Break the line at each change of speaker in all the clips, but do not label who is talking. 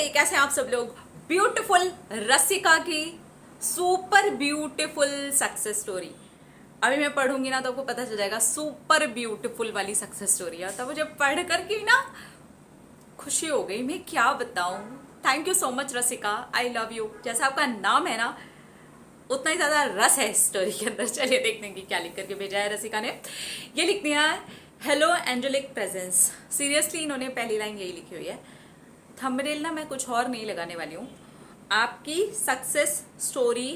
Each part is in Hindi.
कैसे हैं आप सब लोग। ब्यूटीफुल रसिका की सुपर ब्यूटीफुल सक्सेस स्टोरी अभी मैं पढ़ूंगी ना तो आपको पता चल जाएगा सुपर ब्यूटीफुल वाली सक्सेस स्टोरी है। तब मुझे पढ़ करके ना खुशी हो गई, मैं क्या बताऊं। Thank you so much Rasika, I love you. जैसा आपका नाम है ना उतना ही ज्यादा रस है इस स्टोरी के अंदर। चलिए देखते हैं कि क्या लिख करके भेजा है रसिका ने। ये लिख दिया है, हेलो एंजेलिक प्रेजेंस। सीरियसली इन्होंने पहली लाइन यही लिखी हुई है। थंबनेल ना मैं कुछ और नहीं लगाने वाली हूँ, आपकी सक्सेस स्टोरी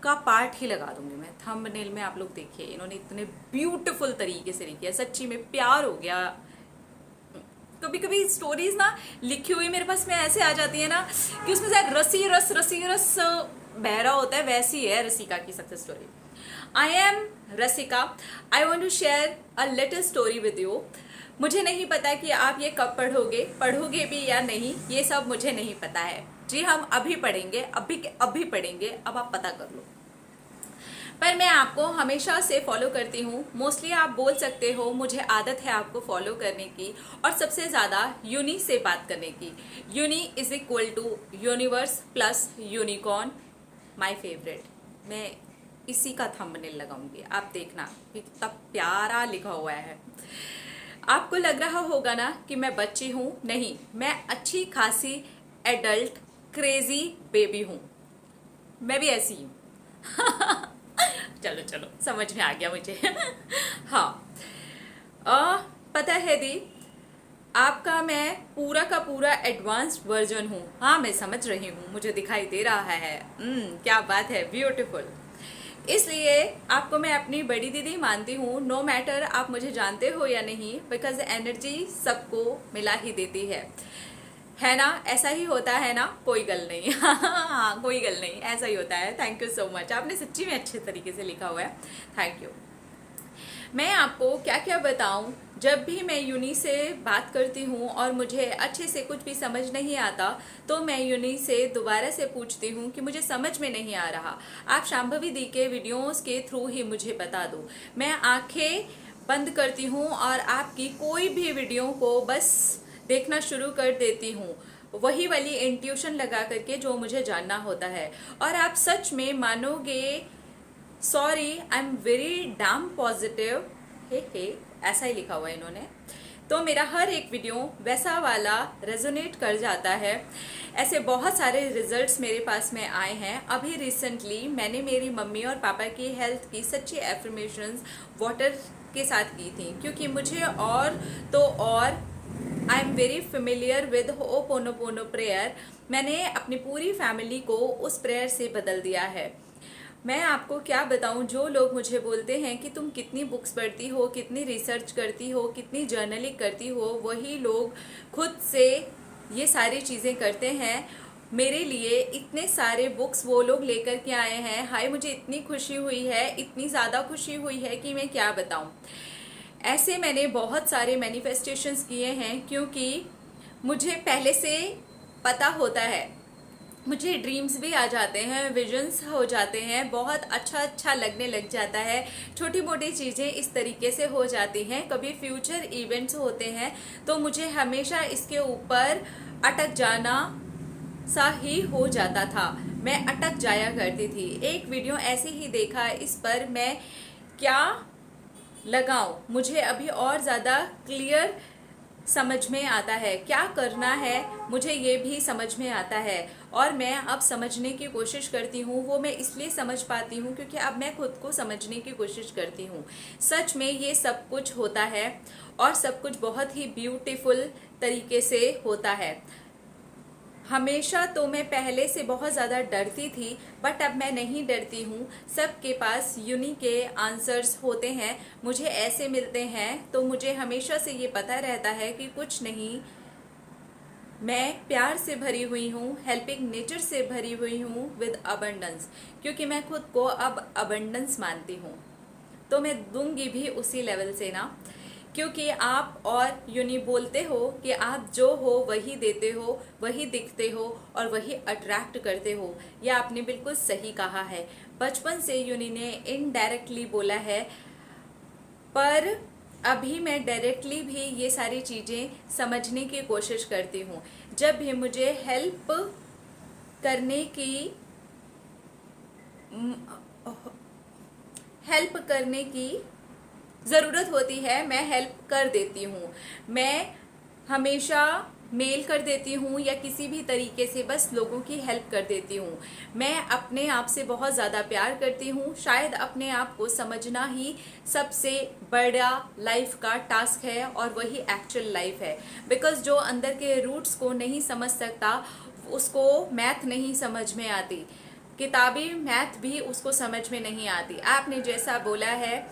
का पार्ट ही लगा दूंगी मैं थंबनेल में। आप लोग देखिए, इन्होंने इतने ब्यूटीफुल तरीके से लिखी है, सच्ची में प्यार हो गया। कभी कभी स्टोरीज ना लिखी हुई मेरे पास में ऐसे आ जाती है ना कि उसमें शायद रसी रस बह रहा होता है। वैसी है रसिका की success story. I am Rasika, I want to share a little story with you. मुझे नहीं पता कि आप ये कब पढ़ोगे भी या नहीं, ये सब मुझे नहीं पता है। जी हम अभी पढ़ेंगे, अभी पढ़ेंगे, अब आप पता कर लो। पर मैं आपको हमेशा से फॉलो करती हूँ। मोस्टली आप बोल सकते हो मुझे आदत है आपको फॉलो करने की, और सबसे ज़्यादा यूनी से बात करने की। Uni is equal to universe plus unicorn, my favourite. मैं इसी का थंबनेल लगाऊंगी, आप देखना कितना प्यारा लिखा हुआ है। आपको लग रहा होगा ना कि मैं बच्ची हूँ, नहीं, मैं अच्छी खासी एडल्ट क्रेजी बेबी हूँ। मैं भी ऐसी हूँ। चलो चलो समझ में आ गया मुझे। हाँ, पता है दी, आपका मैं पूरा का पूरा एडवांस्ड वर्जन हूँ। हाँ मैं समझ रही हूँ, मुझे दिखाई दे रहा है। क्या बात है, ब्यूटीफुल। इसलिए आपको मैं अपनी बड़ी दीदी मानती हूँ, नो मैटर आप मुझे जानते हो या नहीं, बिकॉज एनर्जी सबको मिला ही देती है ना। ऐसा ही होता है ना, कोई गल नहीं। हाँ कोई गल नहीं, ऐसा ही होता है। थैंक यू सो मच, आपने सच्ची में अच्छे तरीके से लिखा हुआ है, थैंक यू। मैं आपको क्या क्या बताऊं, जब भी मैं यूनी से बात करती हूँ और मुझे अच्छे से कुछ भी समझ नहीं आता तो मैं यूनी से दोबारा से पूछती हूँ कि मुझे समझ में नहीं आ रहा, आप शांभवी दी के वीडियोस के थ्रू ही मुझे बता दो। मैं आंखें बंद करती हूँ और आपकी कोई भी वीडियो को बस देखना शुरू कर देती हूँ, वही वाली इंट्यूशन लगा करके जो मुझे जानना होता है। और आप सच में मानोगे, sorry I am very damn positive, हे ऐसा ही लिखा हुआ है इन्होंने। तो मेरा हर एक वीडियो वैसा वाला रेजोनेट कर जाता है। ऐसे बहुत सारे रिजल्ट्स मेरे पास में आए हैं। अभी रिसेंटली मैंने मेरी मम्मी और पापा की हेल्थ की सच्ची एफर्मेशंस वाटर के साथ की थी, क्योंकि मुझे और तो और आई am very familiar with ho'oponopono prayer. मैंने अपनी पूरी फैमिली को उस प्रेयर से बदल दिया है। मैं आपको क्या बताऊं, जो लोग मुझे बोलते हैं कि तुम कितनी बुक्स पढ़ती हो, कितनी रिसर्च करती हो, कितनी जर्नलिंग करती हो, वही लोग खुद से ये सारी चीज़ें करते हैं। मेरे लिए इतने सारे बुक्स वो लोग लेकर के आए हैं। हाय मुझे इतनी खुशी हुई है, इतनी ज़्यादा खुशी हुई है कि मैं क्या बताऊं। ऐसे मैंने बहुत सारे मैनिफेस्टेशंस किए हैं, क्योंकि मुझे पहले से पता होता है। मुझे ड्रीम्स भी आ जाते हैं, विजन्स हो जाते हैं, बहुत अच्छा अच्छा लगने लग जाता है। छोटी मोटी चीज़ें इस तरीके से हो जाती हैं। कभी फ्यूचर इवेंट्स होते हैं तो मुझे हमेशा इसके ऊपर अटक जाना सा ही हो जाता था। मैं अटक जाया करती थी। एक वीडियो ऐसे ही देखा, इस पर मैं क्या लगाऊं, मुझे अभी और ज़्यादा क्लियर समझ में आता है। क्या करना है मुझे ये भी समझ में आता है, और मैं अब समझने की कोशिश करती हूँ। वो मैं इसलिए समझ पाती हूँ क्योंकि अब मैं खुद को समझने की कोशिश करती हूँ। सच में ये सब कुछ होता है और सब कुछ बहुत ही ब्यूटीफुल तरीके से होता है। हमेशा तो मैं पहले से बहुत ज़्यादा डरती थी, बट अब मैं नहीं डरती हूँ। सबके पास यूनिक के आंसर्स होते हैं, मुझे ऐसे मिलते हैं, तो मुझे हमेशा से ये पता रहता है कि कुछ नहीं, मैं प्यार से भरी हुई हूँ, हेल्पिंग नेचर से भरी हुई हूँ विद अबंडेंस। क्योंकि मैं खुद को अब अबंडेंस मानती हूँ, तो मैं दूंगी भी उसी लेवल से ना। क्योंकि आप और यूनी बोलते हो कि आप जो हो वही देते हो, वही दिखते हो और वही अट्रैक्ट करते हो। यह आपने बिल्कुल सही कहा है। बचपन से यूनी ने इनडायरेक्टली बोला है, पर अभी मैं डायरेक्टली भी ये सारी चीज़ें समझने की कोशिश करती हूँ। जब भी मुझे करने की हेल्प करने की ज़रूरत होती है, मैं हेल्प कर देती हूँ। मैं हमेशा मेल कर देती हूँ या किसी भी तरीके से बस लोगों की हेल्प कर देती हूँ। मैं अपने आप से बहुत ज़्यादा प्यार करती हूँ। शायद अपने आप को समझना ही सबसे बड़ा लाइफ का टास्क है और वही एक्चुअल लाइफ है। बिकॉज जो अंदर के रूट्स को नहीं समझ सकता उसको मैथ नहीं समझ में आती, किताबी मैथ भी उसको समझ में नहीं आती। आपने जैसा बोला है,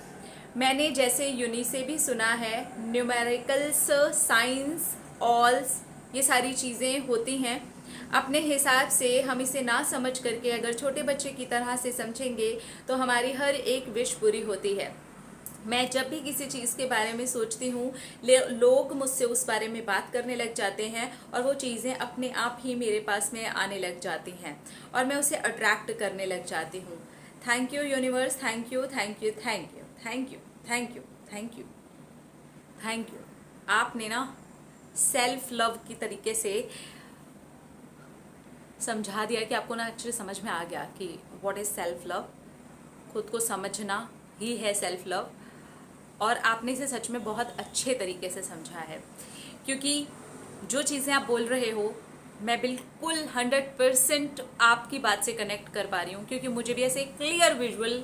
मैंने जैसे यूनि से भी सुना है, न्यूमेरिकल्स, साइंस, ऑल्स, ये सारी चीज़ें होती हैं। अपने हिसाब से हम इसे ना समझ करके अगर छोटे बच्चे की तरह से समझेंगे तो हमारी हर एक विश पूरी होती है। मैं जब भी किसी चीज़ के बारे में सोचती हूँ, लोग मुझसे उस बारे में बात करने लग जाते हैं और वो चीज़ें अपने आप ही मेरे पास में आने लग जाती हैं और मैं उसे अट्रैक्ट करने लग जाती हूँ। Thank you universe, thank you, thank you, thank you, thank you, thank you, thank you, thank you. आपने ना सेल्फ लव की तरीके से समझा दिया कि आपको ना एक्चुअली समझ में आ गया कि व्हाट इज़ सेल्फ लव। खुद को समझना ही है सेल्फ लव। और आपने इसे सच में बहुत अच्छे तरीके से समझा है, क्योंकि जो चीज़ें आप बोल रहे हो मैं बिल्कुल 100% आपकी बात से कनेक्ट कर पा रही हूँ, क्योंकि मुझे भी ऐसे क्लियर विजुअल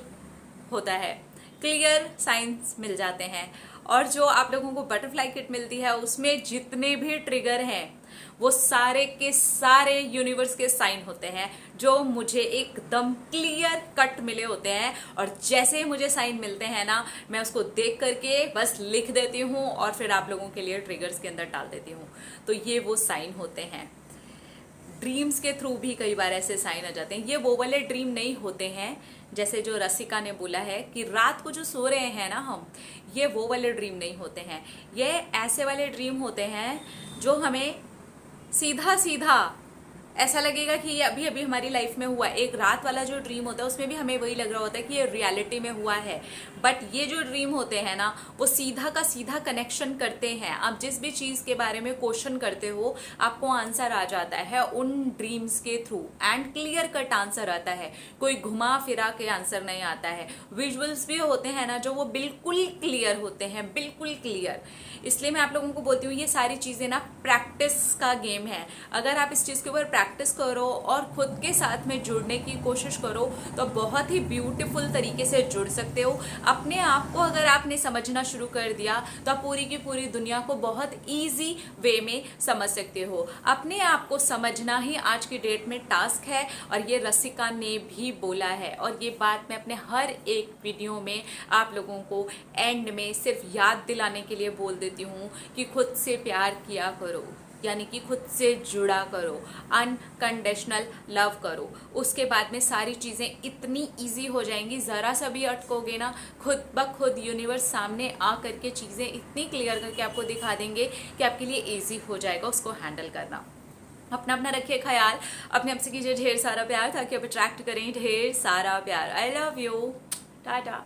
होता है, क्लियर साइंस मिल जाते हैं। और जो आप लोगों को बटरफ्लाई किट मिलती है उसमें जितने भी ट्रिगर हैं वो सारे के सारे यूनिवर्स के साइन होते हैं, जो मुझे एकदम क्लियर कट मिले होते हैं। और जैसे ही मुझे साइन मिलते हैं ना, मैं उसको देख करके बस लिख देती हूँ और फिर आप लोगों के लिए ट्रिगर्स के अंदर डाल देती हूँ। तो ये वो साइन होते हैं। ड्रीम्स के थ्रू भी कई बार ऐसे साइन आ जाते हैं। ये वो वाले ड्रीम नहीं होते हैं जैसे जो रसिका ने बोला है कि रात को जो सो रहे हैं ना हम, ये वो वाले ड्रीम नहीं होते हैं। ये ऐसे वाले ड्रीम होते हैं जो हमें सीधा सीधा ऐसा लगेगा कि ये अभी अभी हमारी लाइफ में हुआ। एक रात वाला जो ड्रीम होता है उसमें भी हमें वही लग रहा होता है कि ये रियलिटी में हुआ है। बट ये जो ड्रीम होते हैं ना, वो सीधा का सीधा कनेक्शन करते हैं। आप जिस भी चीज़ के बारे में क्वेश्चन करते हो आपको आंसर आ जाता है उन ड्रीम्स के through, and clear cut answer आता है। कोई घुमा फिरा के आंसर नहीं आता है। विजुअल्स भी होते हैं ना जो वो बिल्कुल क्लियर होते हैं, बिल्कुल क्लियर। इसलिए मैं आप लोगों को बोलती हूँ ये सारी चीज़ें ना प्रैक्टिस का गेम है। अगर आप इस चीज़ के ऊपर प्रैक्टिस करो और खुद के साथ में जुड़ने की कोशिश करो तो बहुत ही ब्यूटीफुल तरीके से जुड़ सकते हो। अपने आप को अगर आपने समझना शुरू कर दिया तो आप पूरी की पूरी दुनिया को बहुत ईजी वे में समझ सकते हो। अपने आप को समझना ही आज की डेट में टास्क है, और ये रसिका ने भी बोला है। और ये बात मैं अपने हर एक वीडियो में आप लोगों को एंड में सिर्फ याद दिलाने के लिए बोल देती हूँ कि खुद से प्यार किया करो, यानी कि खुद से जुड़ा करो, अनकंडीशनल लव करो। उसके बाद में सारी चीज़ें इतनी इजी हो जाएंगी। ज़रा सा भी अटकोगे ना, खुद ब खुद यूनिवर्स सामने आ करके चीज़ें इतनी क्लियर करके आपको दिखा देंगे कि आपके लिए इजी हो जाएगा उसको हैंडल करना। अपना अपना रखिए ख्याल, अपने आप से कीजिए ढेर सारा प्यार ताकि आप अट्रैक्ट करें ढेर सारा प्यार। I love you, Tata.